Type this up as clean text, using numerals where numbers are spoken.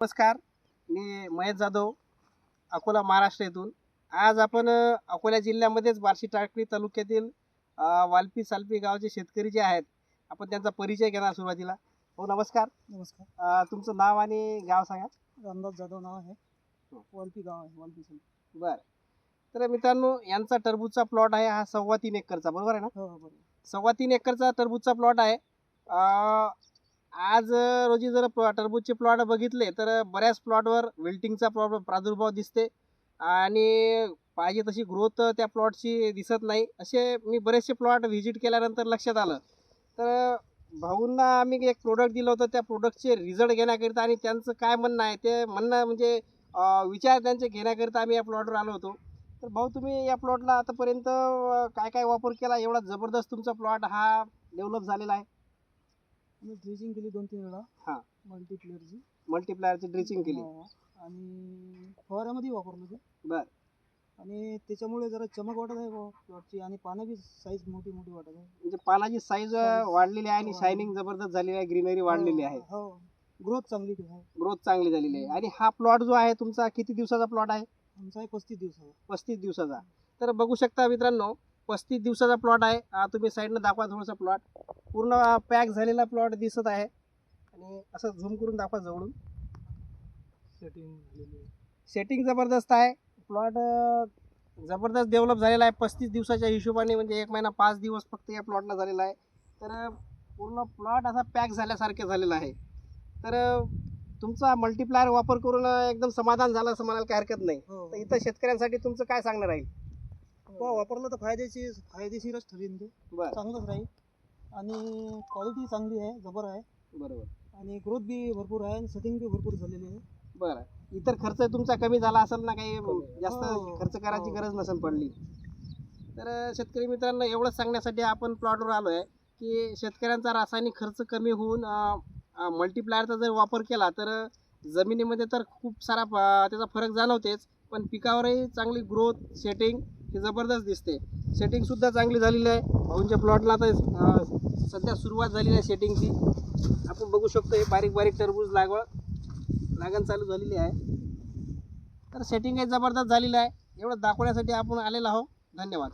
नमस्कार, मी महेश जाधव, अकोला महाराष्ट्र येथून. आज आपण अकोला जिल्ह्यामध्येच बार्शी टाकळी तालुक्यातील वालपी सालपी गावचे शेतकरी जे आहेत, आपण त्यांचा परिचय घेणार सुरुवातीला. हो नमस्कार. नमस्कार. तुमचं नाव आणि गाव सांगा. रामदास जाधव नाव आहे. वालपी गाव आहे, वालपी सालपी. बरं. तर मित्रांनो, यांचा टरबूजचा प्लॉट आहे हा 3.25 एकरचा, बरोबर आहे ना? हो बरोबर. 3.25 एकरचा टरबूजचा प्लॉट आहे. आज रोजी जर टरबूजचे प्लॉट बघितले तर बऱ्याच प्लॉटवर विल्टिंगचा प्रादुर्भाव दिसते आणि पाहिजे तशी ग्रोथ त्या प्लॉटची दिसत नाही. असे मी बरेचसे प्लॉट व्हिजिट केल्यानंतर लक्षात आलं. तर भाऊंना आम्ही एक प्रोडक्ट दिलं होतं, त्या प्रोडक्टचे रिझल्ट घेण्याकरिता आणि त्यांचं काय म्हणणं आहे ते म्हणणं म्हणजे विचार त्यांचे घेण्याकरिता आम्ही या प्लॉटवर आलो होतो. तर भाऊ, तुम्ही या प्लॉटला आतापर्यंत काय काय वापर केला, एवढा जबरदस्त तुमचा प्लॉट हा डेव्हलप झालेला आहे? मी ड्रिचिंग केली 2-3 वेळा. हां. मल्टीप्लेअरची ड्रिचिंग केली. आणि फवाऱ्यामध्ये वापरलं ते. बरं. आणि त्याच्यामुळे जरा चमक वाटत आहे प्लॉटची आणि पानं बी साईज मोठी मोठी वाटत आहे. म्हणजे पानाची साईज वाढलेली आहे आणि शायनिंग जबरदस्त झालेली आहे, ग्रीनरी वाढलेली आहे, हो, ग्रोथ चांगली आहे. ग्रोथ चांगली झालेली आहे. आणि हा प्लॉट जो आहे तुमचा किती दिवसाचा प्लॉट आहे? आमचा आहे 35 दिवसाचा. 35 दिवसाचा. तर बघू शकता मित्रांनो, 35 दिवसाचा प्लॉट आहे. तुम्ही साईडनं दाखवा थोडंसं प्लॉट. पूर्ण पॅक झालेला प्लॉट दिसत आहे आणि असं झूम करून दाखवा जवळून. सेटिंग जबरदस्त आहे. प्लॉट जबरदस्त डेव्हलप झालेला आहे 35 दिवसाच्या हिशोबाने, म्हणजे 1 महिना 5 दिवस फक्त या प्लॉटला झालेला आहे. तर पूर्ण प्लॉट असा पॅक झाल्यासारखे झालेला आहे. तर तुमचा मल्टीप्लायर वापर करून एकदम समाधान झालं असं म्हणायला काही हरकत नाही. हो. तर इथं शेतकऱ्यांसाठी तुमचं काय सांगणं राहील? वापरलं तर फायदेशीरच ठरेल ते. बरं. चांगलंच राहील आणि क्वालिटी चांगली आहे, जबर आहे. बरोबर. आणि ग्रोथ बी भरपूर आहे आणि सेटिंग बी भरपूर झालेली आहे. बरं. इतर खर्च तुमचा कमी झाला असेल ना, काही जास्त हो. खर्च करायची हो. गरज नसेल पडली. तर शेतकरी मित्रांनो, एवढंच सांगण्यासाठी आपण प्लॉटवर आलो आहे की शेतकऱ्यांचा रासायनिक खर्च कमी होऊन मल्टीप्लायरचा जर वापर केला तर जमिनीमध्ये तर खूप सारा त्याचा फरक जाणवतेच, पण पिकावरही चांगली ग्रोथ, सेटिंग ही जबरदस्त दिसते. सेटिंगसुद्धा चांगली झालेली आहे. भाऊंच्या प्लॉटला तर सध्या सुरुवात झालेली आहे सेटिंगची. आपण बघू शकतो हे बारीक बारीक टरबूज लागण चालू झालेली आहे. तर सेटिंग हे जबरदस्त झालेलं आहे. एवढं दाखवण्यासाठी आपण आलेलो आहोत. धन्यवाद.